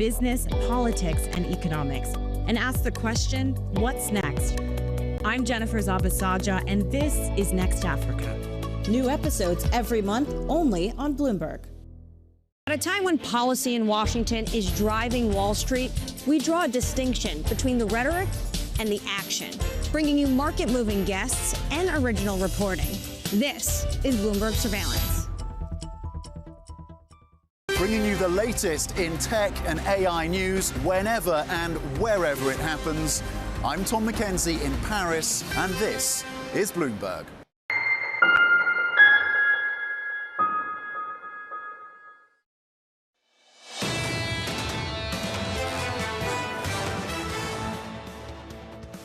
business, politics, and economics, and ask the question, what's next? I'm Jennifer Zabasaja, and this is Next Africa. New episodes every month, only on Bloomberg. At a time when policy in Washington is driving Wall Street, we draw a distinction between the rhetoric and the action, bringing you market-moving guests and original reporting. This is Bloomberg Surveillance. Bringing you the latest in tech and AI news whenever and wherever it happens. I'm Tom McKenzie in Paris, and this is Bloomberg.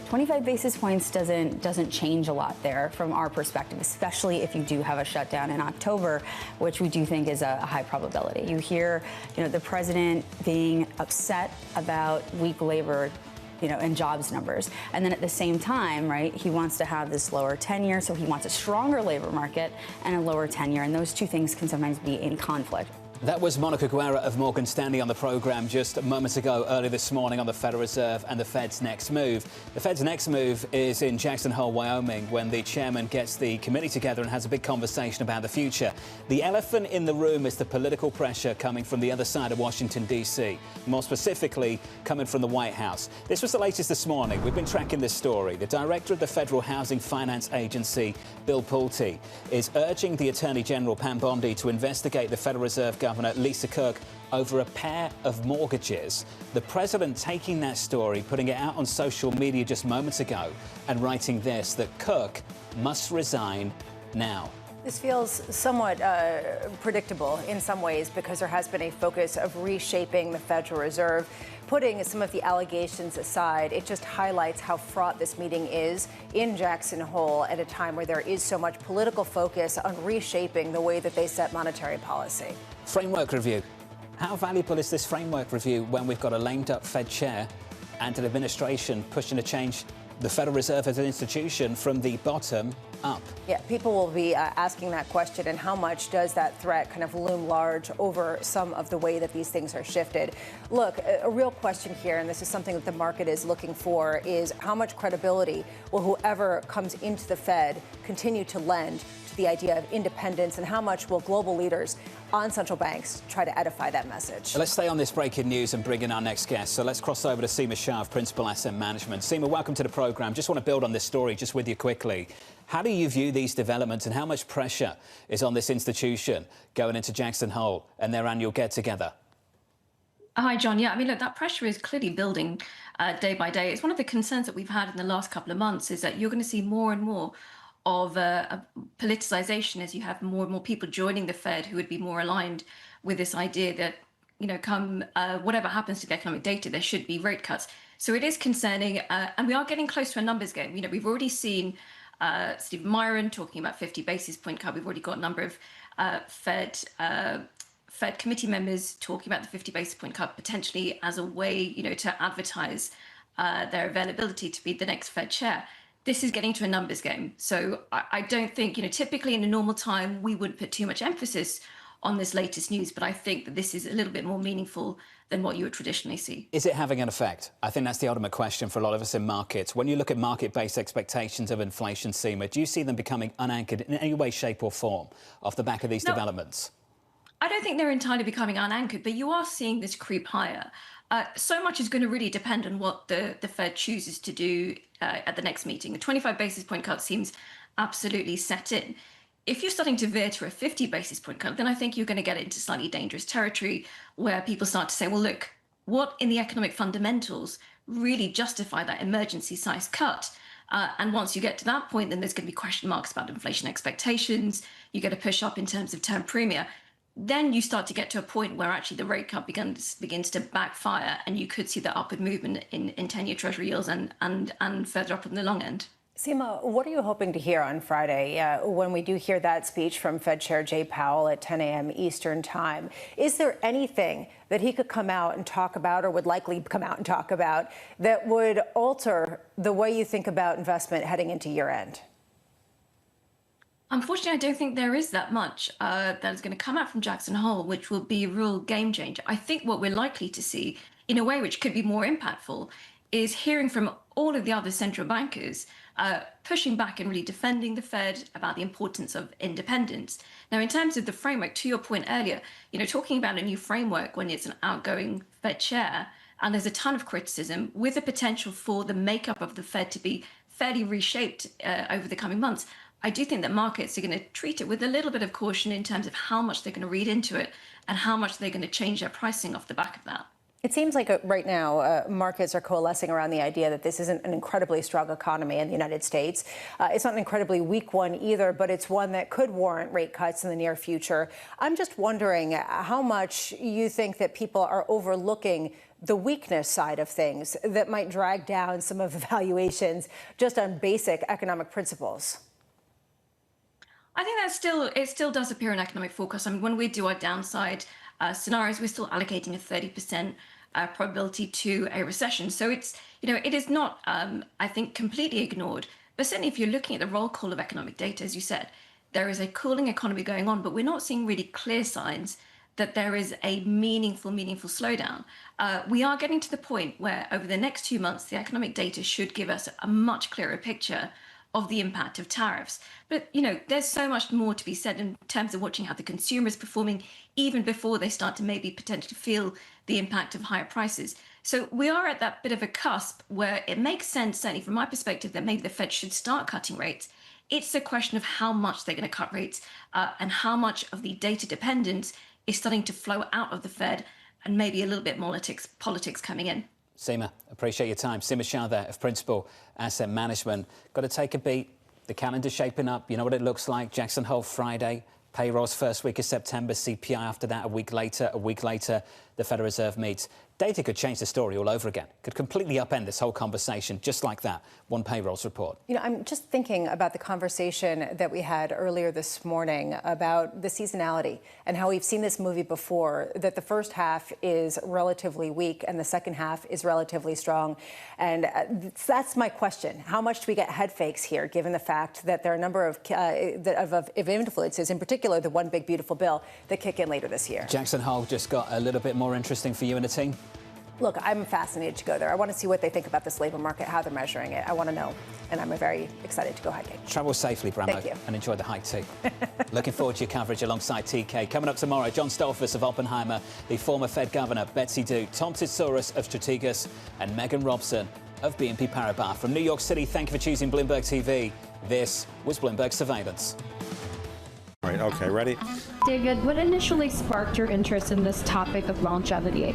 "25 basis points doesn't change a lot there from our perspective, especially if you do have a shutdown in October, which we do think is a high probability. You hear, the president being upset about weak labor, and jobs numbers. And then at the same time, right, he wants to have this lower tenure, so he wants a stronger labor market and a lower tenure, and those two things can sometimes be in conflict. That was Monica Guerra of Morgan Stanley on the program just moments ago, early this morning, on the Federal Reserve and the Fed's next move. The Fed's next move is in Jackson Hole, Wyoming, when the chairman gets the committee together and has a big conversation about the future. The elephant in the room is the political pressure coming from the other side of Washington, D.C., more specifically coming from the White House. This was the latest this morning. We've been tracking this story. The director of the Federal Housing Finance Agency, Bill Pulte, is urging the Attorney General, Pam Bondi, to investigate the Federal Reserve Governor Lisa Cook over a pair of mortgages. The president taking that story, putting it out on social media just moments ago, and writing this, that Cook must resign now. This feels somewhat predictable in some ways because there has been a focus of reshaping the Federal Reserve. Putting some of the allegations aside, it just highlights how fraught this meeting is in Jackson Hole at a time where there is so much political focus on reshaping the way that they set monetary policy. Framework review. How valuable is this framework review when we've got a lamed-up Fed chair and an administration pushing to change the Federal Reserve as an institution from the bottom up? Yeah, people will be asking that question, and how much does that threat kind of loom large over some of the way that these things are shifted? Look, a real question here, and this is something that the market is looking for, is how much credibility will whoever comes into the Fed continue to lend to the idea of independence, and how much will global leaders on central banks try to edify that message? Let's stay on this breaking news and bring in our next guest. So let's cross over to Seema Shah of Principal Asset Management. Seema, welcome to the program. Just want to build on this story just with you quickly. How do you view these developments, and how much pressure is on this institution going into Jackson Hole and their annual get-together? Hi, John. Yeah, I mean, look, that pressure is clearly building day by day. It's one of the concerns that we've had in the last couple of months, is that you're going to see more and more of a politicization as you have more and more people joining the Fed who would be more aligned with this idea that, come whatever happens to the economic data, there should be rate cuts. So it is concerning, and we are getting close to a numbers game. We've already seen Steve Myron talking about 50 basis point cut. We've already got a number of Fed committee members talking about the 50 basis point cut potentially as a way, to advertise their availability to be the next Fed chair. This is getting to a numbers game. So I don't think, typically in a normal time, we wouldn't put too much emphasis on this latest news, but I think that this is a little bit more meaningful than what you would traditionally see. Is it having an effect? I think that's the ultimate question for a lot of us in markets. When you look at market-based expectations of inflation, Seema, do you see them becoming unanchored in any way, shape or form off the back of these developments? I don't think they're entirely becoming unanchored, but you are seeing this creep higher. So much is going to really depend on what the Fed chooses to do at the next meeting. The 25 basis point cut seems absolutely set in. If you're starting to veer to a 50 basis point cut, then I think you're going to get into slightly dangerous territory where people start to say, well, look, what in the economic fundamentals really justify that emergency size cut? And once you get to that point, then there's going to be question marks about inflation expectations. You get a push up in terms of term premia. Then you start to get to a point where actually the rate cut begins to backfire, and you could see the upward movement in 10-year Treasury yields and further up in the long end. Seema, what are you hoping to hear on Friday when we do hear that speech from Fed Chair Jay Powell at 10 a.m. Eastern Time? Is there anything that he could come out and talk about, or would likely come out and talk about, that would alter the way you think about investment heading into year end? Unfortunately, I don't think there is that much that is going to come out from Jackson Hole, which will be a real game changer. I think what we're likely to see, in a way which could be more impactful, is hearing from all of the other central bankers pushing back and really defending the Fed about the importance of independence. Now, in terms of the framework, to your point earlier, talking about a new framework when it's an outgoing Fed chair, and there's a ton of criticism with the potential for the makeup of the Fed to be fairly reshaped over the coming months. I do think that markets are going to treat it with a little bit of caution in terms of how much they're going to read into it and how much they're going to change their pricing off the back of that. It seems like right now markets are coalescing around the idea that this isn't an incredibly strong economy in the United States. It's not an incredibly weak one either, but it's one that could warrant rate cuts in the near future. I'm just wondering how much you think that people are overlooking the weakness side of things that might drag down some of the valuations just on basic economic principles. I think it still does appear in economic forecast. I mean, when we do our downside scenarios, we're still allocating a 30% probability to a recession. So it is not, I think, completely ignored. But certainly if you're looking at the roll call of economic data, as you said, there is a cooling economy going on, but we're not seeing really clear signs that there is a meaningful slowdown. We are getting to the point where over the next 2 months, the economic data should give us a much clearer picture of the impact of tariffs. But, there's so much more to be said in terms of watching how the consumer is performing even before they start to maybe potentially feel the impact of higher prices. So we are at that bit of a cusp where it makes sense, certainly from my perspective, that maybe the Fed should start cutting rates. It's a question of how much they're going to cut rates and how much of the data dependence is starting to flow out of the Fed and maybe a little bit more politics coming in. Seema, appreciate your time. Seema Shah there of Principal Asset Management. Got to take a beat. The calendar's shaping up. You know what it looks like. Jackson Hole Friday. Payrolls first week of September. CPI after that a week later. A week later, the Federal Reserve meets. Data could change the story all over again. Could completely upend this whole conversation just like that. One payrolls report. I'm just thinking about the conversation that we had earlier this morning about the seasonality and how we've seen this movie before, that the first half is relatively weak and the second half is relatively strong. And that's my question. How much do we get head fakes here, given the fact that there are a number of influences, in particular the one big beautiful bill, that kick in later this year? Jackson Hole just got a little bit more interesting for you and the team. Look, I'm fascinated to go there. I want to see what they think about this labor market, how they're measuring it. I want to know, and I'm very excited to go hiking. Travel safely, Bramo. Thank you. And enjoy the hike too. Looking forward to your coverage alongside TK. Coming up tomorrow, John Stolfus of Oppenheimer, the former Fed Governor Betsy Du, Tom Tsouras of Strategas, and Megan Robson of BNP Paribas. From New York City, thank you for choosing Bloomberg TV. This was Bloomberg Surveillance. All right, okay, ready? David, what initially sparked your interest in this topic of longevity?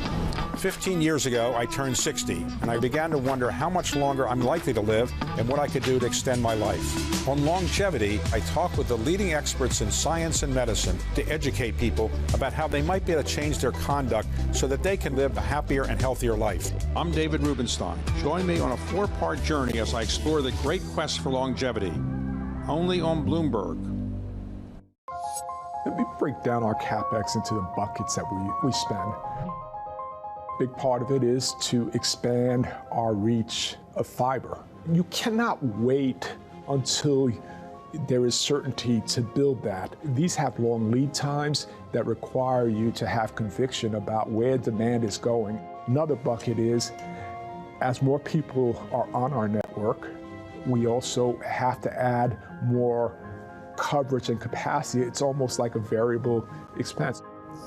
15 years ago, I turned 60, and I began to wonder how much longer I'm likely to live and what I could do to extend my life. On longevity, I talk with the leading experts in science and medicine to educate people about how they might be able to change their conduct so that they can live a happier and healthier life. I'm David Rubenstein. Join me on a 4-part journey as I explore the great quest for longevity, only on Bloomberg. Let me break down our CapEx into the buckets that we spend. Big part of it is to expand our reach of fiber. You cannot wait until there is certainty to build that. These have long lead times that require you to have conviction about where demand is going. Another bucket is, as more people are on our network, we also have to add more coverage and capacity. It's almost like a variable expense.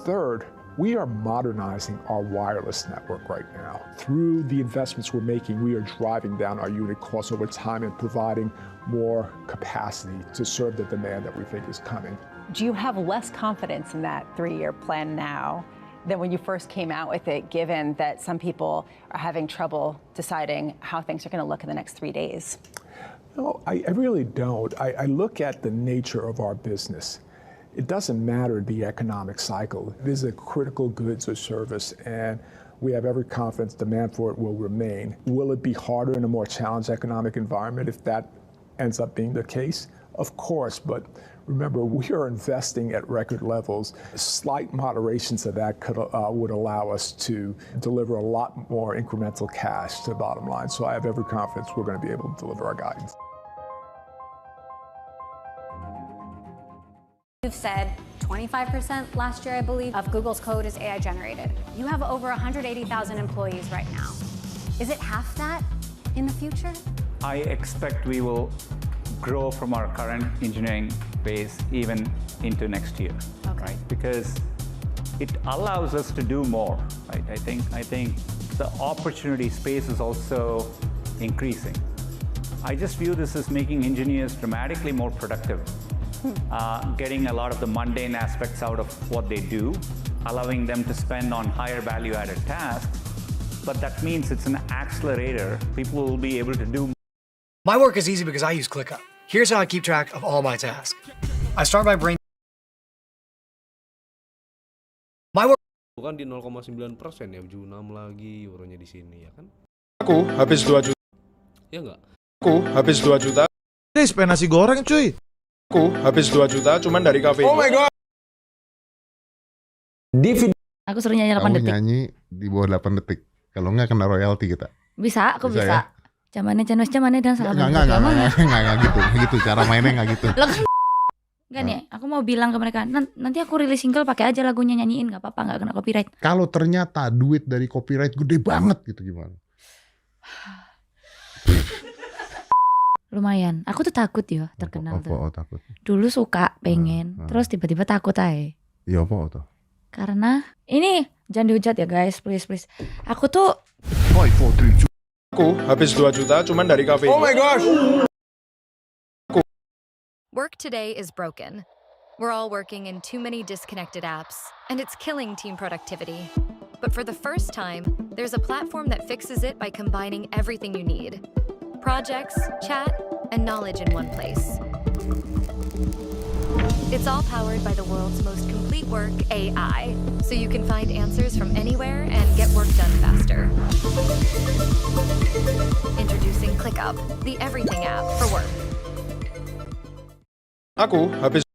Third, we are modernizing our wireless network right now. Through the investments we're making, we are driving down our unit costs over time and providing more capacity to serve the demand that we think is coming. Do you have less confidence in that 3-year plan now than when you first came out with it, given that some people are having trouble deciding how things are going to look in the next 3 days? No, I really don't. I look at the nature of our business. It doesn't matter the economic cycle. This is a critical goods or service, and we have every confidence demand for it will remain. Will it be harder in a more challenged economic environment if that ends up being the case? Of course, but remember, we are investing at record levels. Slight moderations of that would allow us to deliver a lot more incremental cash to the bottom line. So I have every confidence we're going to be able to deliver our guidance. You've said 25% last year, I believe, of Google's code is AI generated. You have over 180,000 employees right now. Is it half that in the future? I expect we will grow from our current engineering base even into next year, right? Because it allows us to do more, right? I think the opportunity space is also increasing. I just view this as making engineers dramatically more productive, getting a lot of the mundane aspects out of what they do, allowing them to spend on higher value-added tasks. But that means it's an accelerator. People will be able to do. My work is easy because I use ClickUp. Here's how I keep track of all my tasks. I start my brain. My work. Bukan di 0,9% ya, Junam lagi euronya di sini ya kan? Aku habis 2 juta. Ya enggak? Aku habis 2 juta. Ini spend nasi goreng cuy. Aku habis 2 juta cuman dari kafe. Oh my god. Aku suruh nyanyi 8 detik. Nyanyi di bawah 8 detik. Kalau nggak kena royalti kita. Bisa, aku bisa. Ya? Zamannya Janus, zamannya dan salah. Nggak gitu. Cara mainnya nggak gitu. Enggak nih, aku mau bilang ke mereka, nanti aku rilis single pakai aja lagunya, nyanyiin, nggak apa-apa, nggak kena copyright. Kalau ternyata duit dari copyright gede banget gitu gimana? Lumayan. Aku tuh takut ya terkenal tuh. Takut? Dulu suka, pengen, terus tiba-tiba takut aja. Iya apa tuh? Karena ini jangan dihujat ya guys, please. Aku tuh Aku habis 2 juta cuman dari kafe. Oh my gosh. Work today is broken. We're all working in too many disconnected apps, and it's killing team productivity. But for the first time, there's a platform that fixes it by combining everything you need. Projects, chat, and knowledge in one place. It's all powered by the world's most complete work AI, so you can find answers from anywhere and get work done faster. Introducing ClickUp, the everything app for work. Aku habis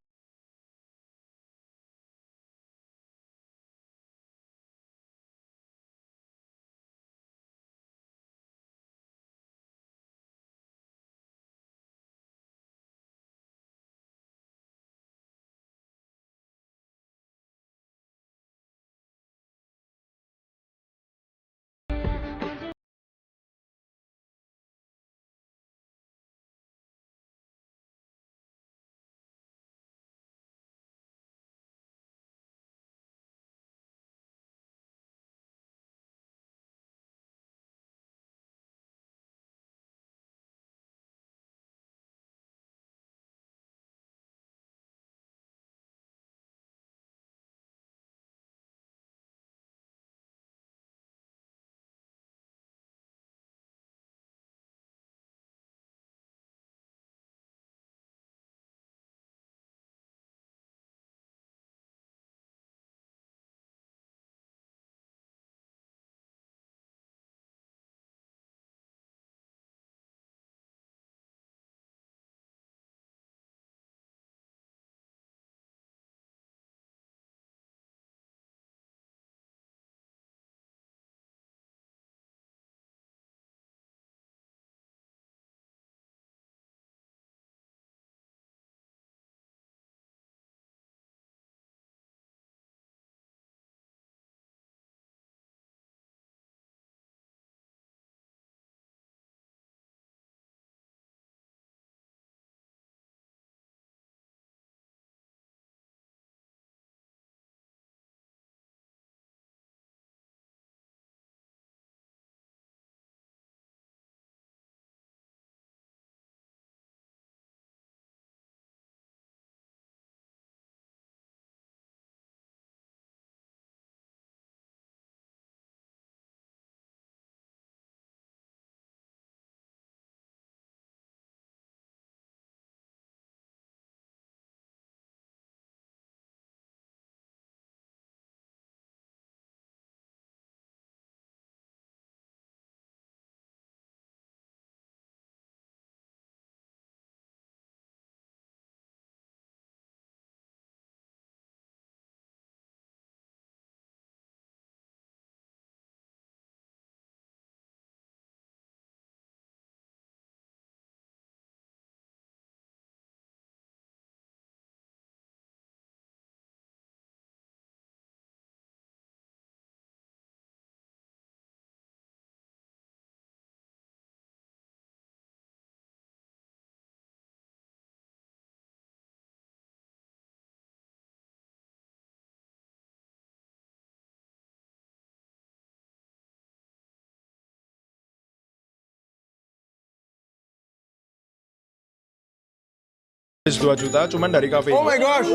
2 juta cuman dari kafe. Oh my gosh.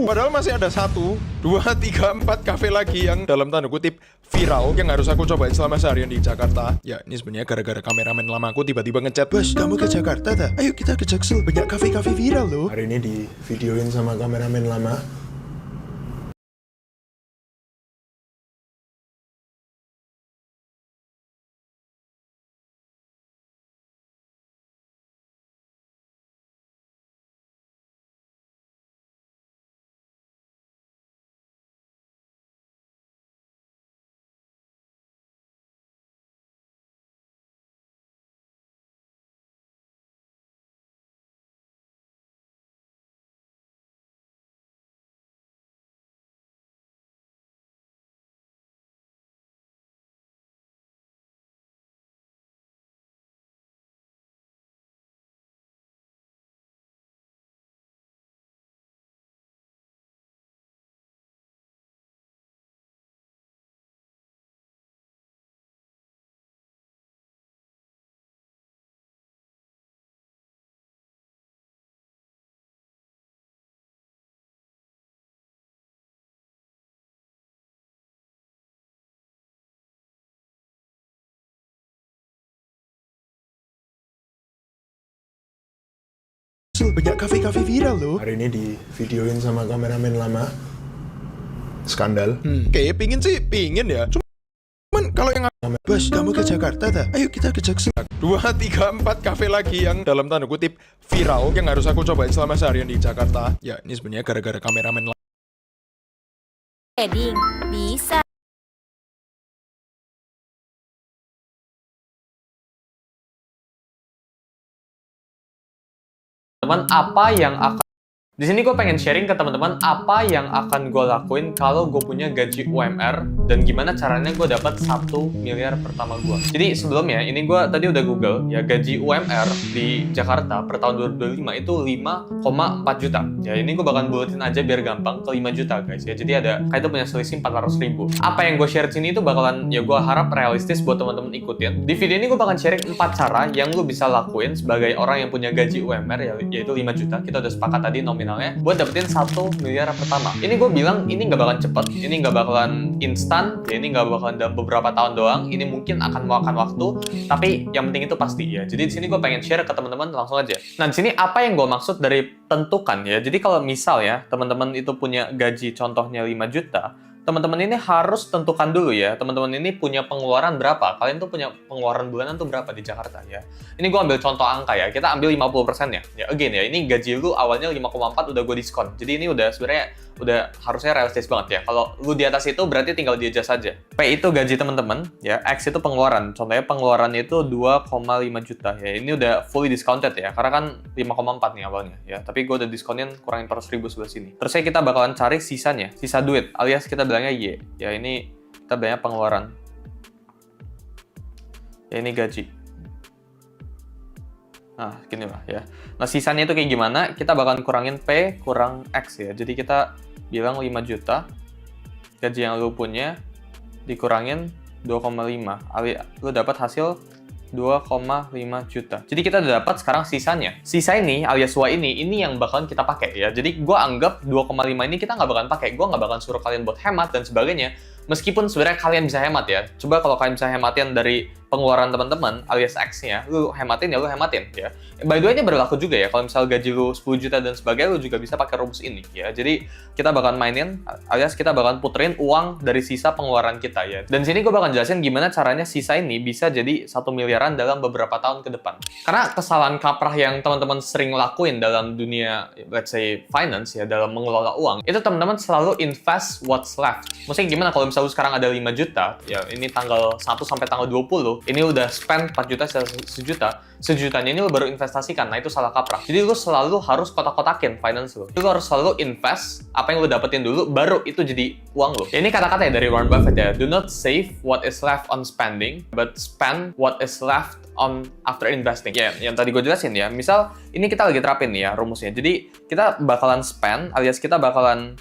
Padahal masih ada 1, 2, 3, 4 kafe lagi yang dalam tanda kutip viral yang harus aku cobain selama seharian di Jakarta. Ya, ini sebenarnya gara-gara kameramen lama aku tiba-tiba ngechat, "Bos, kamu ke Jakarta tak? Ayo kita ke Jaksel, banyak kafe-kafe viral loh." Hari ini di videoin sama kameramen lama. Banyak kafe-kafe viral loh. Hari ini di videoin sama kameramen lama. Skandal. Kayak pingin ya. Cuman kalau yang "Bos, kamu ke Jakarta tak? Ayo kita ke Jaksel." 2, 3, 4 kafe lagi yang dalam tanda kutip viral yang harus aku cobain selama seharian di Jakarta. Ya, ini sebenarnya gara-gara kameramen lama. Trading bisa. Teman, apa yang akan di sini gue pengen sharing ke teman-teman apa yang akan gue lakuin kalau gue punya gaji UMR dan gimana caranya gue dapat 1 miliar pertama gue. Jadi sebelumnya ini gue tadi udah Google ya, gaji UMR di Jakarta per tahun 2025 itu 5,4 juta. Ya ini gue bakal bulatin aja biar gampang ke 5 juta guys ya. Jadi ada kayak itu punya selisih 400.000. Apa yang gue share sini itu bakalan ya gue harap realistis buat teman-teman ikutin. Di video ini gue bakal sharing 4 cara yang lu bisa lakuin sebagai orang yang punya gaji UMR yaitu 5 juta. Kita udah sepakat tadi nominalnya buat dapetin 1 miliar pertama. Ini gue bilang ini nggak bakalan cepet, ini nggak bakalan instan, ya ini nggak bakalan dalam beberapa tahun doang. Ini mungkin akan memakan waktu, tapi yang penting itu pasti ya. Jadi di sini gue pengen share ke teman-teman langsung aja. Nah di sini apa yang gue maksud dari tentukan ya. Jadi kalau misal ya teman-teman itu punya gaji contohnya 5 juta, teman-teman ini harus tentukan dulu ya, teman-teman ini punya pengeluaran berapa, kalian tuh punya pengeluaran bulanan tuh berapa di Jakarta ya. Ini gue ambil contoh angka ya, kita ambil 50% ya again ya, ini gaji lu awalnya 5,4 udah gue diskon, jadi ini udah sebenarnya udah harusnya realistis banget ya. Kalau lu di atas itu berarti tinggal di adjust saja. P itu gaji teman-teman ya, X itu pengeluaran, contohnya pengeluaran itu 2,5 juta ya, ini udah fully discounted ya, karena kan 5,4 nih awalnya ya, tapi gue udah diskonin kurangin 400.000 sebelah sini. Terusnya kita bakalan cari sisanya, sisa duit alias kita bilangnya Y ya, ini kita bilangnya pengeluaran ya, ini gaji. Nah gini lah ya. Nah sisanya itu kayak gimana, kita bakalan kurangin P kurang X ya, jadi kita bilang 5 juta gaji yang lu punya dikurangin 2,5 lu dapat hasil 2,5 juta. Jadi kita udah dapat sekarang sisanya. Sisa ini alias Y ini yang bakalan kita pakai ya. Jadi gue anggap 2,5 ini kita nggak bakalan pakai. Gue nggak bakalan suruh kalian buat hemat dan sebagainya. Meskipun sebenarnya kalian bisa hemat ya. Coba kalau kalian bisa hematin dari pengeluaran teman-teman alias X-nya, lu hematin ya lu hematin ya. By the way ini berlaku juga ya, kalau misal gaji lu 10 juta dan sebagainya, lu juga bisa pakai rumus ini ya. Jadi kita bakalan mainin alias kita bakalan puterin uang dari sisa pengeluaran kita ya. Dan sini gue bakalan jelasin gimana caranya sisa ini bisa jadi 1 miliaran dalam beberapa tahun ke depan. Karena kesalahan kaprah yang teman-teman sering lakuin dalam dunia let's say finance ya, dalam mengelola uang, itu teman-teman selalu invest what's left. Maksudnya gimana kalau misal lu sekarang ada 5 juta, ya ini tanggal 1 sampai tanggal 20, ini udah spend 4 juta, sejutanya ini lu baru investasikan. Nah itu salah kaprah. Jadi lu selalu harus kotak-kotakin finance lu. Lu harus selalu invest apa yang lu dapetin dulu, baru itu jadi uang lu. Ya, ini kata-kata ya dari Warren Buffett ya. Do not save what is left on spending, but spend what is left on after investing. Ya, yang tadi gue jelasin ya. Misal ini kita lagi terapin nih ya rumusnya. Jadi kita bakalan spend alias kita bakalan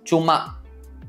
cuma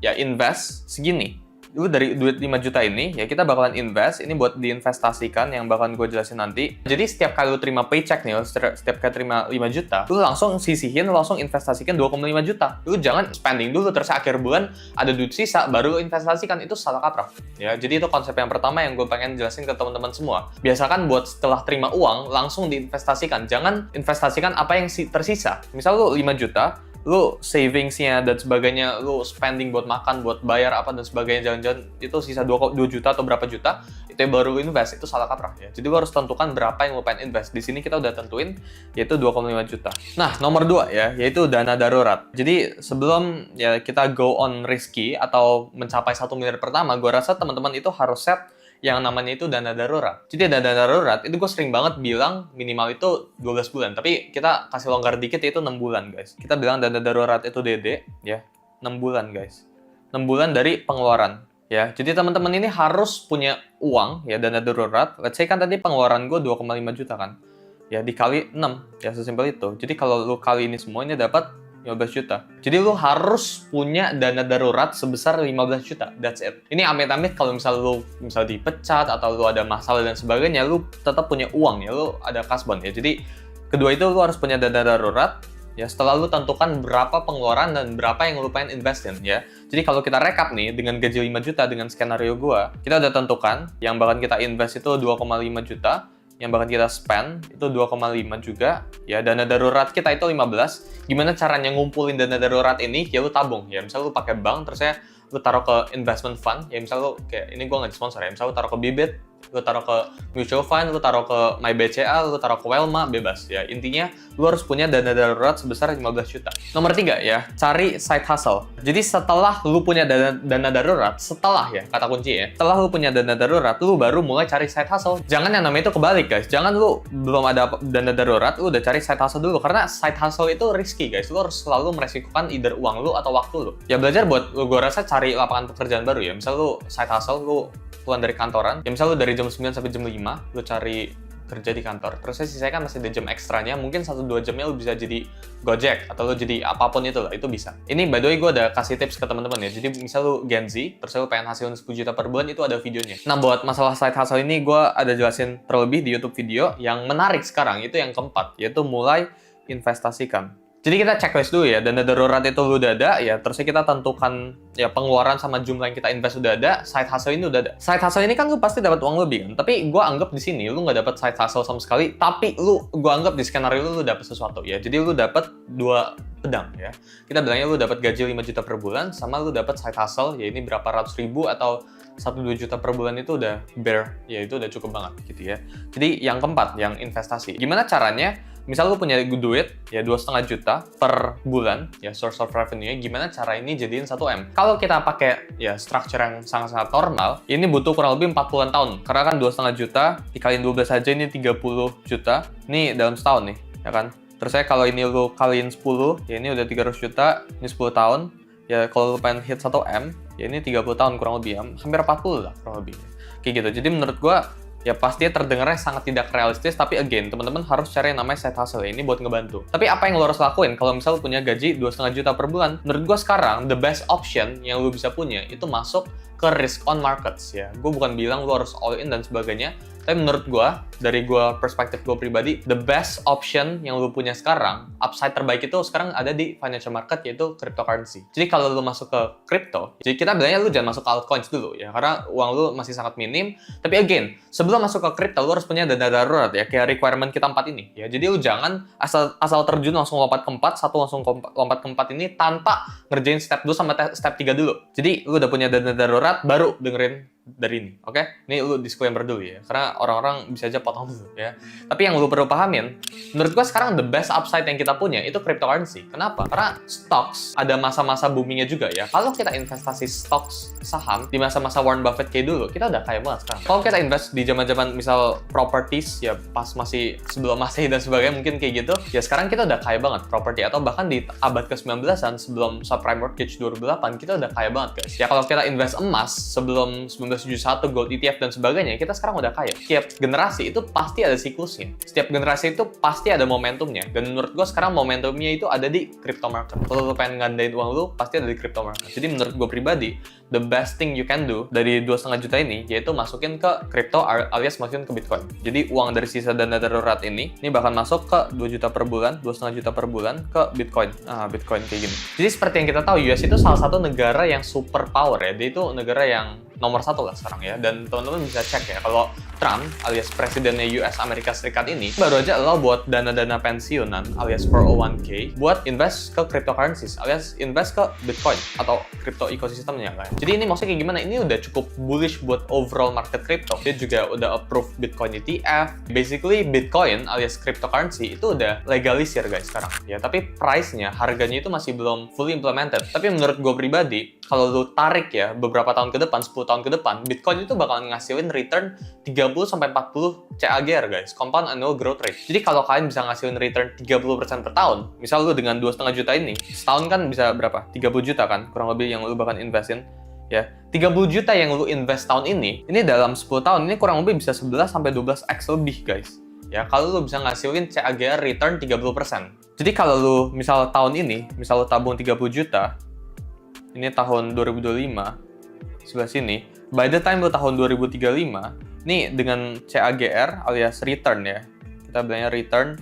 ya invest segini Lu dari duit 5 juta ini, ya kita bakalan invest, ini buat diinvestasikan yang bakalan gue jelasin nanti. Jadi setiap kali lu terima paycheck nih, setiap kali terima 5 juta, lu langsung sisihin, lu langsung investasikan 2,5 juta. Lu jangan spending dulu, terus akhir bulan ada duit sisa, baru lu investasikan, itu salah kaprah. Ya, jadi itu konsep yang pertama yang gue pengen jelasin ke teman-teman semua. Biasakan buat setelah terima uang, langsung diinvestasikan. Jangan investasikan apa yang tersisa. Misal lu 5 juta, lu savingsnya dan sebagainya, lu spending buat makan, buat bayar apa dan sebagainya, jalan-jalan, itu sisa 2 juta atau berapa juta, itu baru lu invest, itu salah kaprah ya. Jadi lu harus tentukan berapa yang lu pengen invest. Di sini kita udah tentuin, yaitu 2,5 juta. Nah, nomor 2 ya, yaitu dana darurat. Jadi sebelum ya kita go on risky atau mencapai 1 miliar pertama, gua rasa teman-teman itu harus set yang namanya itu dana darurat. Jadi dana darurat itu gue sering banget bilang minimal itu 12 bulan, tapi kita kasih longgar dikit yaitu 6 bulan guys. Kita bilang dana darurat itu DD ya, 6 bulan guys. 6 bulan dari pengeluaran ya. Jadi teman-teman ini harus punya uang ya, dana darurat. Let's say kan tadi pengeluaran gue 2,5 juta kan. Ya dikali 6 ya, sesimpel itu. Jadi kalau lu kali ini semuanya dapat 15 juta. Jadi lu harus punya dana darurat sebesar 15 juta. That's it. Ini amit-amit kalau misal lu dipecat atau lu ada masalah dan sebagainya, lu tetap punya uang ya, lu ada kasbon ya. Jadi kedua itu lu harus punya dana darurat ya, setelah lu tentukan berapa pengeluaran dan berapa yang lu pengen investin ya. Jadi kalau kita rekap nih dengan gaji 5 juta dengan skenario gua, kita udah tentukan yang bakal kita invest itu 2,5 juta. Yang bakal kita spend itu 2,5 juga ya. Dana darurat kita itu 15. Gimana caranya ngumpulin dana darurat ini? Ya lu tabung ya, misal lu pakai bank, terus ya lu taruh ke investment fund ya, misal lu kayak ini gua nggak sponsor ya, misal lu taruh ke Bibit, lu taruh ke mutual fund, lu taruh ke MyBCA, lu taruh ke Welma, bebas ya. Intinya lu harus punya dana darurat sebesar 15 juta. Nomor 3 ya, cari side hustle. Jadi setelah lu punya dana darurat, setelah ya, kata kunci ya, setelah lu punya dana darurat, lu baru mulai cari side hustle. Jangan yang namanya itu kebalik guys. Jangan lu belum ada dana darurat, lu udah cari side hustle dulu. Karena side hustle itu risky guys. Lu harus selalu meresikokan either uang lu atau waktu lu. Ya belajar buat lu, gua rasa cari lapangan pekerjaan baru ya. Misal lu side hustle, lu pulang dari kantoran, ya misal lu dari jam 9 sampai jam 5, lu cari kerja di kantor, terus sisanya kan masih ada jam ekstranya, mungkin 1-2 jamnya lu bisa jadi Gojek, atau lu jadi apapun itu lah, itu bisa. Ini by the way gue ada kasih tips ke teman-teman ya, jadi misal lu Gen Z, terus lu pengen hasilin 10 juta per bulan, itu ada videonya. Nah buat masalah side hustle ini, gue ada jelasin terlebih di YouTube video, yang menarik sekarang, itu yang keempat, yaitu mulai investasikan. Jadi kita checklist dulu ya, dana darurat itu udah ada ya, terusnya kita tentukan ya pengeluaran sama jumlah yang kita invest udah ada, side hustle ini udah ada. Side hustle ini kan lu pasti dapat uang lebih kan, tapi gua anggap di sini lu nggak dapat side hustle sama sekali, tapi gua anggap di skenario lu dapat sesuatu ya. Jadi lu dapat 2 pedang ya. Kita bilangnya lu dapat gaji 5 juta per bulan, sama lu dapat side hustle ya, ini berapa ratus ribu atau 1-2 juta per bulan, itu udah bare ya, itu udah cukup banget gitu ya. Jadi yang keempat, yang investasi. Gimana caranya? Misal lu punya duit ya 2,5 juta per bulan ya, source of revenue-nya, gimana cara ini jadiin 1M? Kalau kita pakai ya structure yang sangat-sangat normal, ini butuh kurang lebih 40-an tahun. Karena kan 2,5 juta dikaliin 12 aja, ini 30 juta. Ini dalam setahun nih, ya kan? Terus ya kalau ini lu kaliin 10, ya ini udah 300 juta, ini 10 tahun. Ya kalau lu pengen hit 1M, ya ini 30 tahun kurang lebih ya, hampir 40 lah kurang lebih. Kayak gitu. Jadi menurut gua ya pastinya terdengarnya sangat tidak realistis, tapi again, teman-teman harus cari yang namanya side hustle ya, ini buat ngebantu. Tapi apa yang lo harus lakuin kalau misal punya gaji 2,5 juta per bulan? Menurut gue sekarang, the best option yang lo bisa punya itu masuk ke risk on markets ya. Gue bukan bilang lo harus all in dan sebagainya, tapi menurut gue, dari gue perspektif gue pribadi, the best option yang lo punya sekarang, upside terbaik itu sekarang ada di financial market, yaitu cryptocurrency. Jadi kalau lo masuk ke crypto, jadi kita bilangnya lo jangan masuk ke altcoins dulu ya, karena uang lo masih sangat minim. Tapi again, sebelum masuk ke crypto, lo harus punya dana darurat ya, kayak requirement kita 4 ini ya. Jadi lo jangan asal terjun langsung lompat ke 4, langsung lompat ke 4 ini tanpa ngerjain step 2 sama step 3 dulu. Jadi lo udah punya dana darurat, baru dengerin dari ini, oke? Ini lu disclaimer dulu ya, karena orang-orang bisa aja potong dulu ya. Tapi yang lu perlu pahamin, menurut gua sekarang the best upside yang kita punya itu cryptocurrency. Kenapa? Karena stocks ada masa-masa boomingnya juga ya. Kalau kita investasi stocks saham di masa-masa Warren Buffett kayak dulu, kita udah kaya banget sekarang. Kalau kita invest di zaman-zaman misal properties ya, pas masih sebelum Masehi dan sebagainya mungkin kayak gitu, ya sekarang kita udah kaya banget property, atau bahkan di abad ke-19an sebelum subprime mortgage 2008 kita udah kaya banget guys. Ya kalau kita invest emas sebelum 1971, gold ETF dan sebagainya, kita sekarang udah kaya. Setiap generasi itu pasti ada siklusnya. Setiap generasi itu pasti ada momentumnya. Dan menurut gue sekarang momentumnya itu ada di crypto market. Kalau lu pengen ngandain uang lu, pasti ada di crypto market. Jadi menurut gue pribadi, the best thing you can do dari 2,5 juta ini, yaitu masukin ke crypto alias masukin ke Bitcoin. Jadi uang dari sisa dana darurat ini bahkan masuk ke 2 juta per bulan, 2,5 juta per bulan ke Bitcoin. Bitcoin kayak gini. Jadi seperti yang kita tahu, US itu salah satu negara yang super power ya. Dia itu negara yang nomor 1 lah sekarang ya. Dan teman-teman bisa cek ya, kalau Trump alias presidennya US Amerika Serikat ini baru aja allow buat dana-dana pensiunan alias 401k buat invest ke cryptocurrencies alias invest ke Bitcoin atau crypto ekosistemnya lah. Jadi ini maksudnya kayak gimana? Ini udah cukup bullish buat overall market crypto. Dia juga udah approve Bitcoin ETF. Basically Bitcoin alias cryptocurrency itu udah legalisir guys sekarang ya. Tapi price-nya, harganya itu masih belum fully implemented. Tapi menurut gue pribadi, kalau lu tarik ya beberapa tahun ke depan, 10 tahun ke depan, Bitcoin itu bakalan ngasilin return 30-40 CAGR guys, compound annual growth rate. Jadi kalau kalian bisa ngasilin return 30% per tahun, misal lu dengan 2,5 juta ini, setahun kan bisa berapa? 30 juta kan, kurang lebih yang lu bahkan investin. Ya, 30 juta yang lu invest tahun ini dalam 10 tahun, ini kurang lebih bisa 11-12x lebih guys. Ya, kalau lu bisa ngasilin CAGR return 30%. Jadi kalau lu misal tahun ini, misal lu tabung 30 juta, ini tahun 2025, sebelah sini, by the time lu tahun 2035, nih dengan CAGR alias return ya, kita bilangnya return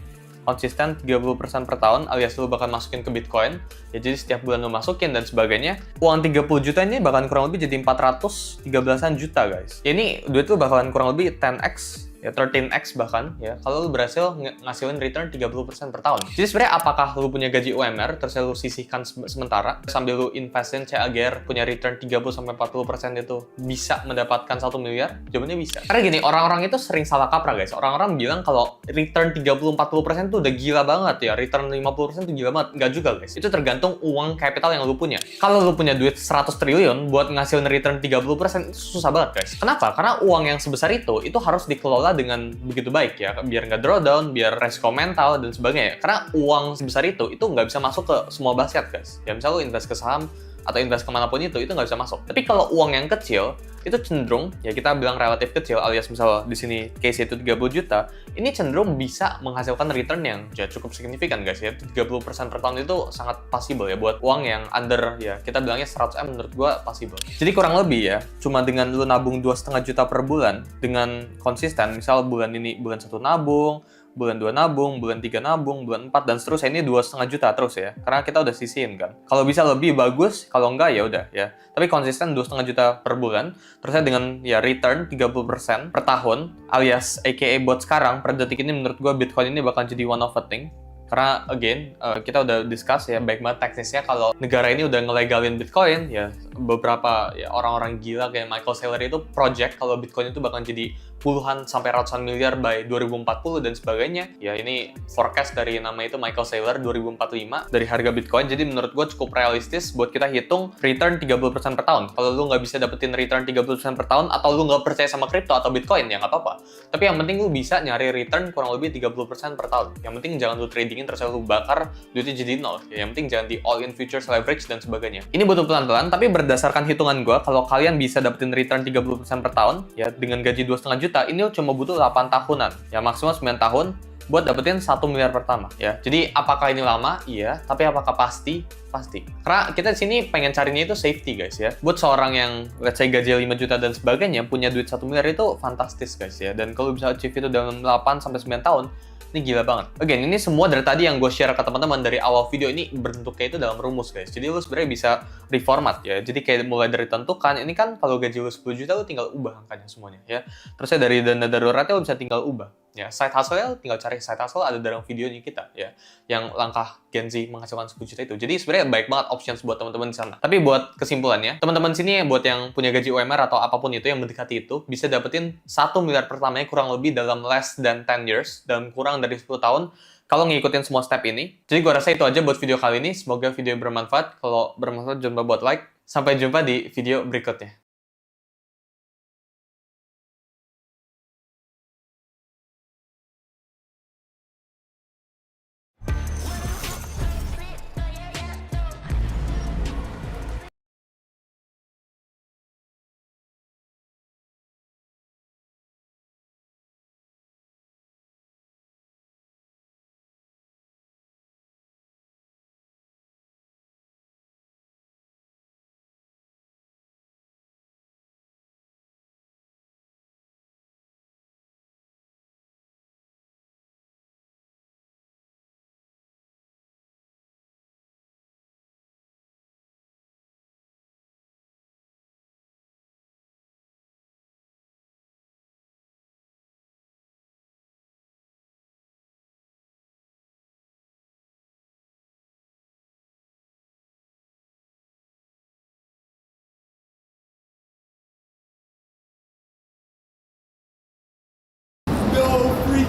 konsisten 30% per tahun alias lu bakal masukin ke Bitcoin ya, jadi setiap bulan lu masukin dan sebagainya, uang 30 juta ini bakalan kurang lebih jadi 413-an juta guys ya. Ini duit lu bakalan kurang lebih 10x ya, 13x bahkan ya, kalau lu berhasil ngasilin return 30% per tahun. Jadi sebenarnya apakah lu punya gaji UMR terus lu sisihkan sementara sambil lu investin CAGR punya return 30-40% itu bisa mendapatkan 1 miliar? Jawabannya bisa. Karena gini, orang-orang itu sering salah kaprah guys. Orang-orang bilang kalau return 30-40% itu udah gila banget ya, return 50% itu gila banget. Enggak juga guys. Itu tergantung uang capital yang lu punya. Kalau lu punya duit 100 triliun buat ngasilin return 30% itu susah banget guys. Kenapa? Karena uang yang sebesar itu harus dikelola dengan begitu baik ya, biar nggak drawdown, biar resiko mental dan sebagainya. Karena uang sebesar itu nggak bisa masuk ke semua basket guys. Ya misal lu invest ke saham atau invest kemanapun itu nggak bisa masuk. Tapi kalau uang yang kecil itu cenderung ya, kita bilang relatif kecil alias misal di sini case itu 30 juta, ini cenderung bisa menghasilkan return yang ya cukup signifikan guys ya. 30% per tahun itu sangat possible ya buat uang yang under ya, kita bilangnya 100M menurut gua possible. Jadi kurang lebih ya, cuma dengan lu nabung 2,5 juta per bulan dengan konsisten, misal bulan ini bulan 1 nabung, bulan 2 nabung, bulan 3 nabung, bulan 4 dan seterusnya, ini 2,5 juta terus ya. Karena kita udah sisihin kan. Kalau bisa lebih bagus, kalau enggak ya udah ya. Tapi konsisten 2,5 juta per bulan, terusnya dengan ya return 30% per tahun, alias aka buat sekarang per detik ini menurut gua Bitcoin ini bakal jadi one of a thing. Karena again, kita udah discuss ya baik banget teknisnya, kalau negara ini udah ngelegalin Bitcoin ya, beberapa ya orang-orang gila kayak Michael Saylor itu project kalau Bitcoin itu bakal jadi puluhan sampai ratusan miliar by 2040 dan sebagainya. Ya ini forecast dari nama itu Michael Saylor 2045 dari harga Bitcoin. Jadi menurut gue cukup realistis buat kita hitung return 30% per tahun. Kalau lu nggak bisa dapetin return 30% per tahun atau lu nggak percaya sama crypto atau Bitcoin ya nggak apa-apa. Tapi yang penting lu bisa nyari return kurang lebih 30% per tahun. Yang penting jangan lu tradingin terus lu bakar duitnya jadi nol. Ya, yang penting jangan di all in futures leverage dan sebagainya. Ini butuh pelan-pelan, tapi berdasarkan hitungan gue, kalau kalian bisa dapetin return 30% per tahun ya dengan gaji 2,5 juta, ini cuma butuh 8 tahunan. Ya maksimal 9 tahun buat dapetin 1 miliar pertama ya. Jadi apakah ini lama? Iya, tapi apakah pasti? Pasti. Karena kita di sini pengen carinya itu safety guys ya. Buat seorang yang let's say gaji 5 juta dan sebagainya punya duit 1 miliar itu fantastis guys ya. Dan kalau bisa achieve itu dalam 8 sampai 9 tahun, ini gila banget. Again, ini semua dari tadi yang gue share ke teman-teman dari awal video ini bentuknya itu dalam rumus guys. Jadi lu sebenarnya bisa reformat ya. Jadi kayak mulai dari tentukan, ini kan kalau gaji lu 10 juta lu tinggal ubah angkanya semuanya ya. Terusnya dari dana daruratnya lu bisa tinggal ubah. Ya, side hustle-nya tinggal cari side hustle ada dalam videonya kita ya. Yang langkah Gen Z menghasilkan 10 juta itu. Jadi sebenarnya baik banget options buat teman-teman di sana. Tapi buat kesimpulannya, teman-teman sini buat yang punya gaji UMR atau apapun itu yang mendekati itu bisa dapetin 1 miliar pertamanya kurang lebih dalam less than 10 years, dalam kurang dari 10 tahun kalau ngikutin semua step ini. Jadi gue rasa itu aja buat video kali ini. Semoga video bermanfaat. Kalau bermanfaat jangan lupa buat like. Sampai jumpa di video berikutnya.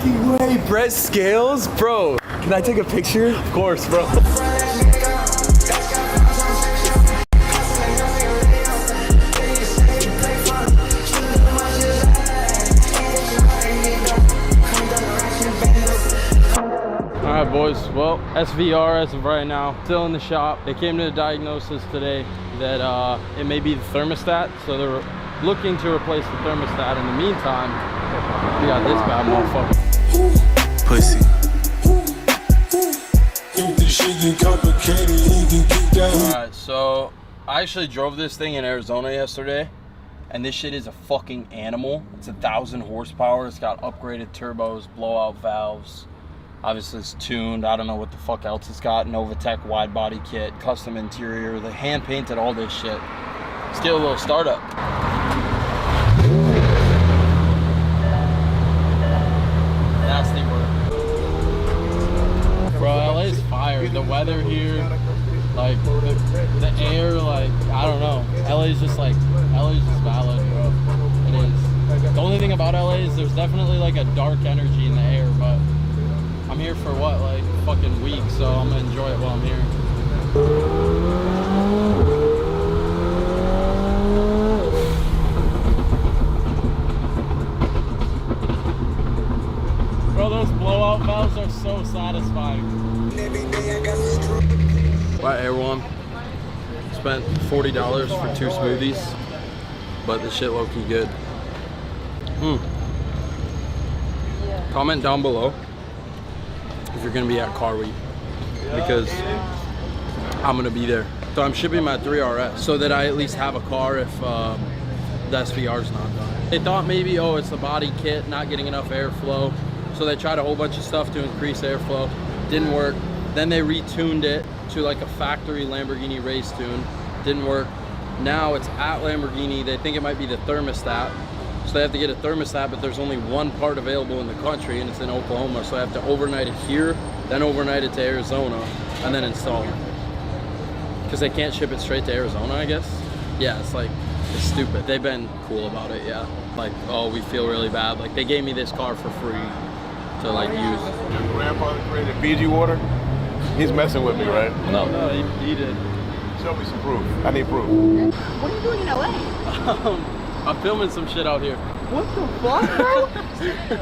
fucking way, Brett Scales? Bro, can I take a picture? Of course, bro. Alright boys, well, SVR as of right now, still in the shop. They came to the diagnosis today that it may be the thermostat, so they're looking to replace the thermostat. In the meantime, we got this bad motherfucker. Pussy. Alright, so I actually drove this thing in Arizona yesterday, and this shit is a fucking animal. It's 1,000 horsepower. It's got upgraded turbos, blowout valves. Obviously it's tuned. I don't know what the fuck else it's got. Novatech wide body kit, custom interior. They hand painted all this shit. Let's get a little startup. Nasty work. Bro, LA's fire. The weather here, like the air, like I don't know. LA's just valid, bro. It is. The only thing about LA is there's definitely like a dark energy in the air, but I'm here for what, like fucking week, so I'm gonna enjoy it while I'm here. Bro, those blowout valves are so satisfying. Right, everyone. Spent $40 for 2 smoothies, but the shit low-key good. Comment down below if you're gonna be at Car Week, because I'm gonna be there. So I'm shipping my 3RS so that I at least have a car if the SVR's not done. They thought maybe, oh, it's the body kit not getting enough airflow, so they tried a whole bunch of stuff to increase airflow. Didn't work. Then they retuned it to like a factory Lamborghini race tune. Didn't work. Now it's at Lamborghini. They think it might be the thermostat. So they have to get a thermostat, but there's only one part available in the country, and it's in Oklahoma. So I have to overnight it here, then overnight it to Arizona, and then install it. Because they can't ship it straight to Arizona, I guess. Yeah, it's stupid. They've been cool about it, yeah. Like, oh, we feel really bad. Like, they gave me this car for free to like use. Your grandfather created Fiji water? He's messing with me, right? No, he did. Show me some proof. I need proof. What are you doing in LA? I'm filming some shit out here. What the fuck, bro?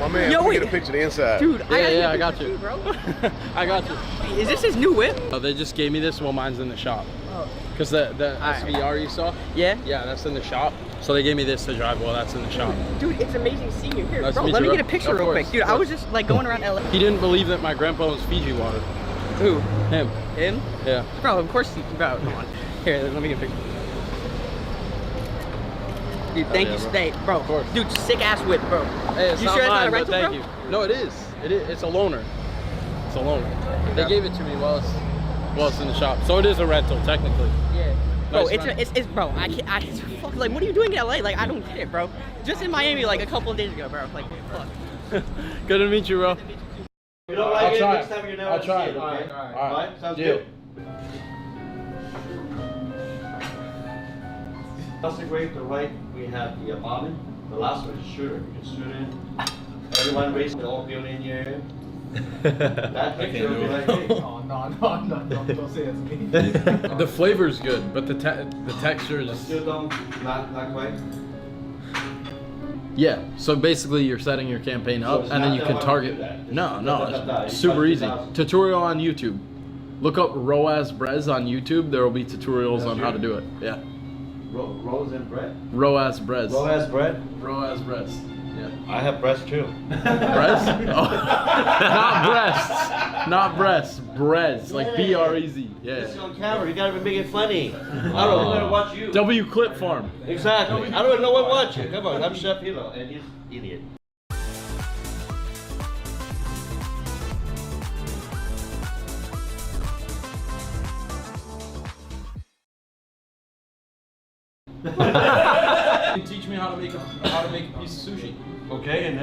My man, Yo, let me wait. get a picture of the inside. Dude, I got you. Bro. I got you. Is this his new whip? Oh, they just gave me this while mine's in the shop. Oh. Because the SVR you saw? Yeah? Yeah, that's in the shop. So they gave me this to drive while that's in the shop. Dude, it's amazing seeing you here. Nice Bro, to meet let you, me bro. get a picture Of real course, quick. Dude, of I was course. just like going around LA. He didn't believe that my grandpa was Fiji water. Who? Him. Him? Yeah. Bro, of course, bro, come on. Here, let me get a picture. Dude, thank you, bro. bro. Of course. Dude, sick ass whip, bro. Hey, it's you not sure it's mine, not a but rental, thank bro? you. No, it is. It's a loaner. It's a loaner. They gave it to me while it's in the shop. So it is a rental, technically. Yeah. Bro, Nice it's bro, fuck, like, what are you doing in LA? Like, I don't get it, bro. Just in Miami, like, a couple of days ago, bro. Like, fuck. Good to meet you, bro. You don't like I'll it? try. Next time you're never I'll try. see it, okay? All right. Sounds Deal. good. That's the great. The right, we have the bombing. The last one is shooter. You can shoot in. Everyone racing, they're all building in your area. That picture will be like, hey. Oh, no, don't say it to me. The flavor's good, but the texture is Still don't, not quite. Yeah. So basically, you're setting your campaign up, So and then you it's can not target. that. No, It's super easy. 5,000. Tutorial on YouTube. Look up ROAS Brez on YouTube. There will be tutorials on how to do it. Yeah. Rose and bread? ROAS Brez. Rojas bread? ROAS Brez. Yeah. I have breast too. Breast? Oh. Not breasts. Not breasts. Brez. Like B-R-E-Z. Yeah. It's on camera. You gotta make it funny. I don't know who gonna watch you. W Clip Farm. Exactly. I don't know what watch you. Come on, I'm Chef Hilo, and he's idiot. Teach me how to make a piece of sushi. Okay, and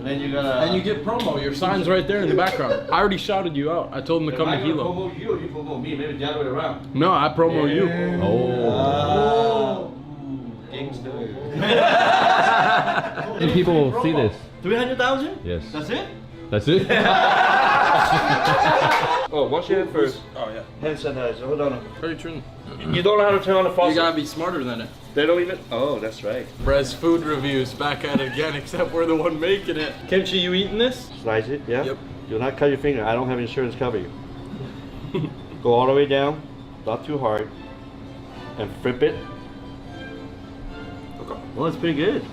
then you gotta. And you get promo. Your sign's right there in the background. I already shouted you out. I told him to come to Am I gonna Hilo. promote you or you promote me? Maybe the other way around. No, I promo you. Oh. things too. And people will see this. 300,000? Yes. That's it? That's it? Oh, wash your hand first. Oh yeah. Hand sanitizer. Hold on. How do you turn? You don't know how to turn on the faucet. You gotta be smarter than it. They don't even. Oh, that's right. Brez food reviews back at it again, except we're the one making it. Kimchi, you eating this? Slice it, yeah? Yep. Do not cut your finger. I don't have insurance cover you. Go all the way down, not too hard, and flip it. Okay. Well, it's pretty good.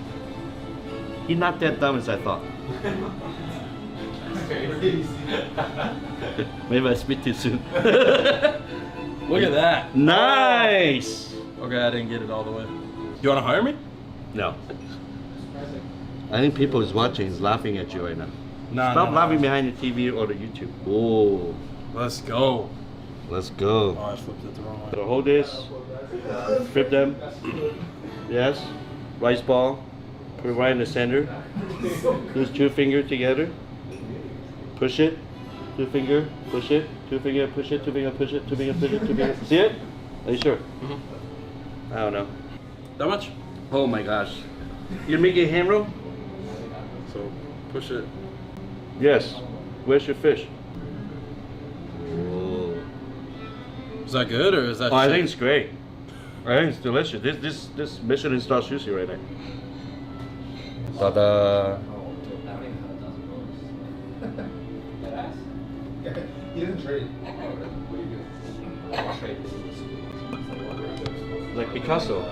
He's not that dumb as I thought. Maybe I speak too soon. Look at that. Nice! Okay, I didn't get it all the way. You wanna hire me? No. I think people is watching is laughing at you right now. Stop No. laughing behind the TV or the YouTube. Oh. Let's go. Let's go. Oh, I flipped it the wrong way. So hold this, flip them. Yes. Rice ball. Put it right in the center. Use 2 fingers together. Push it. 2 finger. Push it. 2 finger. Push it. 2 finger. Push it. 2 finger. Push it. 2 finger. See it? Are you sure? I don't know. That much? Oh my gosh. You make a hand roll? So push it. Yes. Where's your fish? Is that good or is that? Oh, I shit? think it's great. I think it's delicious. This Michelin star sushi right there. Ta-da! He didn't trade. Like Picasso.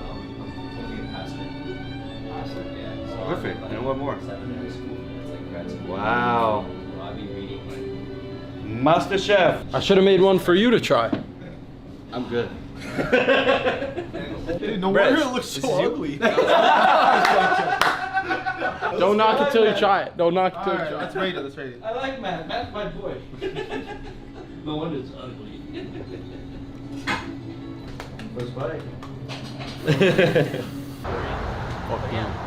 Perfect. And one more. Wow. Master Chef. I should have made one for you to try. I'm good. Dude, no wonder it looks so ugly. Don't knock it till you try it. Don't knock it till you try it. Let's rate it. Let's rate it. I like Matt. Matt's my boy. No wonder it's ugly. First bite. Fuck yeah.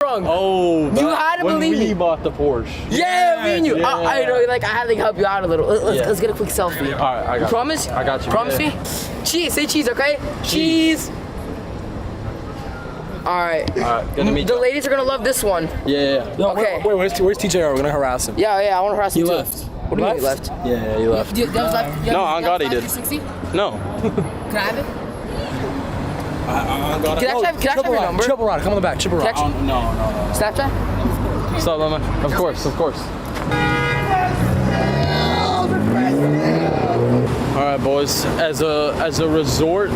wrong. Oh, you had to believe me. When we bought the Porsche. Yeah, me and you. Yeah. I know, like I had to help you out a little. Let's get a quick selfie. All right, I got you. Promise? I got you. Promise me? Cheese. Say cheese, okay? Cheese. All right. Good to meet The you. ladies are gonna love this one. Yeah. Okay. Wait, where's TJR? We're gonna harass him. Yeah, I want to harass him too. left. What do you mean he left? Yeah, he left. That was left. No, on God he did. 360? No. Can I have it? Can Can I have your number? Triple rod, come on the back. Triple rod. No. Snapchat? What's up, Mama? Of course. All right, boys. As a resort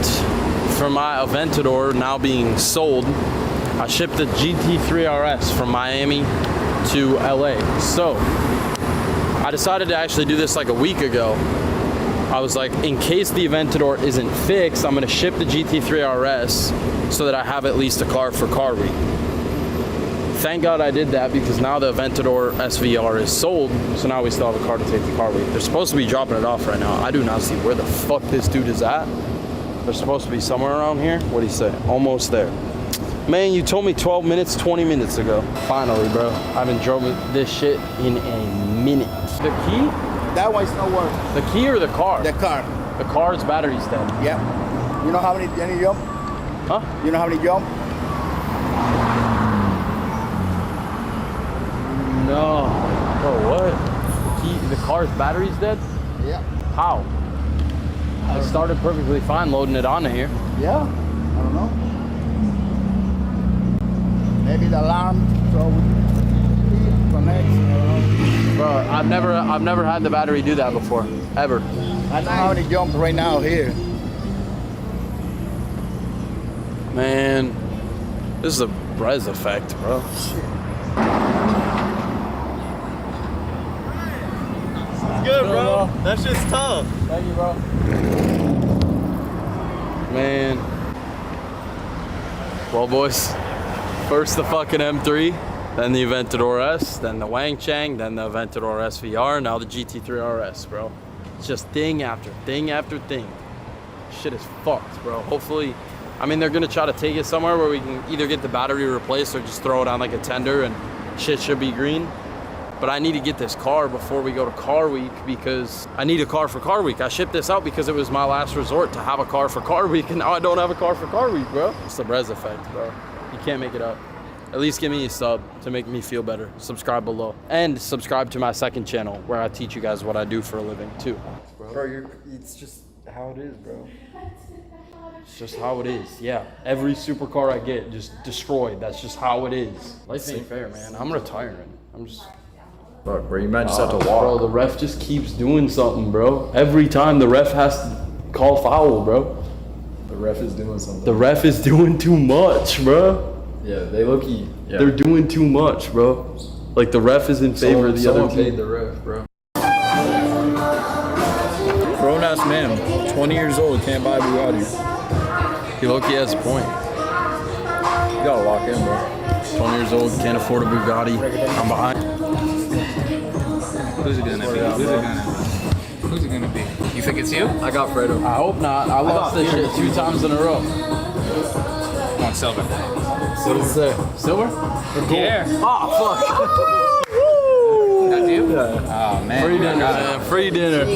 for my Aventador now being sold, I shipped the GT3 RS from Miami to LA. So I decided to actually do this like a week ago. I was like, in case the Aventador isn't fixed, I'm gonna ship the GT3 RS so that I have at least a car for Car Week. Thank God I did that, because now the Aventador SVR is sold, so now we still have a car to take to Car Week. They're supposed to be dropping it off right now. I do not see where the fuck this dude is at. They're supposed to be somewhere around here. What do you say? Almost there. Man, you told me 12 minutes, 20 minutes ago. Finally, bro. I haven't drove this shit in a minute. The key? That one's no work. The key or the car? The car. The car's battery's dead. Yep. You know how many jump? Huh? You know how many jump? No. Bro, what? The car's battery's dead? Yeah. How? I started perfectly fine loading it onto here. Yeah. I don't know. Maybe the alarm connects. Bro, I've never had the battery do that before, ever. I know how many jump right now here. Man, this is a Brez effect, bro. Good, bro. That shit's tough. Thank you, bro. Man. Well, boys, first the fucking M3, then the Aventador S, then the Wang Chang, then the Aventador SVR, now the GT3 RS, bro. It's just thing after thing after thing. Shit is fucked, bro. Hopefully, I mean, they're gonna try to take it somewhere where we can either get the battery replaced or just throw it on like a tender and shit should be green. But I need to get this car before we go to Car Week, because I need a car for Car Week. I shipped this out because it was my last resort to have a car for Car Week, and now I don't have a car for Car Week, bro. It's the Brez effect, bro. You can't make it up. At least give me a sub to make me feel better. Subscribe below. And subscribe to my second channel where I teach you guys what I do for a living too. Bro, it's just how it is, bro. It's just how it is, yeah. Every supercar I get just destroyed. That's just how it is. Life ain't fair, man. I'm retiring. I'm just... Fuck, bro, you might just have to walk. Bro, the ref just keeps doing something, bro. Every time the ref has to call foul, bro. The ref is doing something. The ref is doing too much, bro. Yeah, they low-key. Yeah. They're doing too much, bro. Like, the ref is in favor of the other team. paid the ref, bro. Grown-ass man, 20 years old, can't buy a Bugatti. He low-key has a point. You gotta lock in, bro. 20 years old, can't afford a Bugatti. I'm behind. Who's it gonna be? Who's it gonna be? You think it's you? I got Fredo. I hope not. I lost this shit 2 times in a row. I want silver. Silver? Yeah. Oh, fuck. That's you? Yeah. Oh, man. Free dinner, man. Free dinner.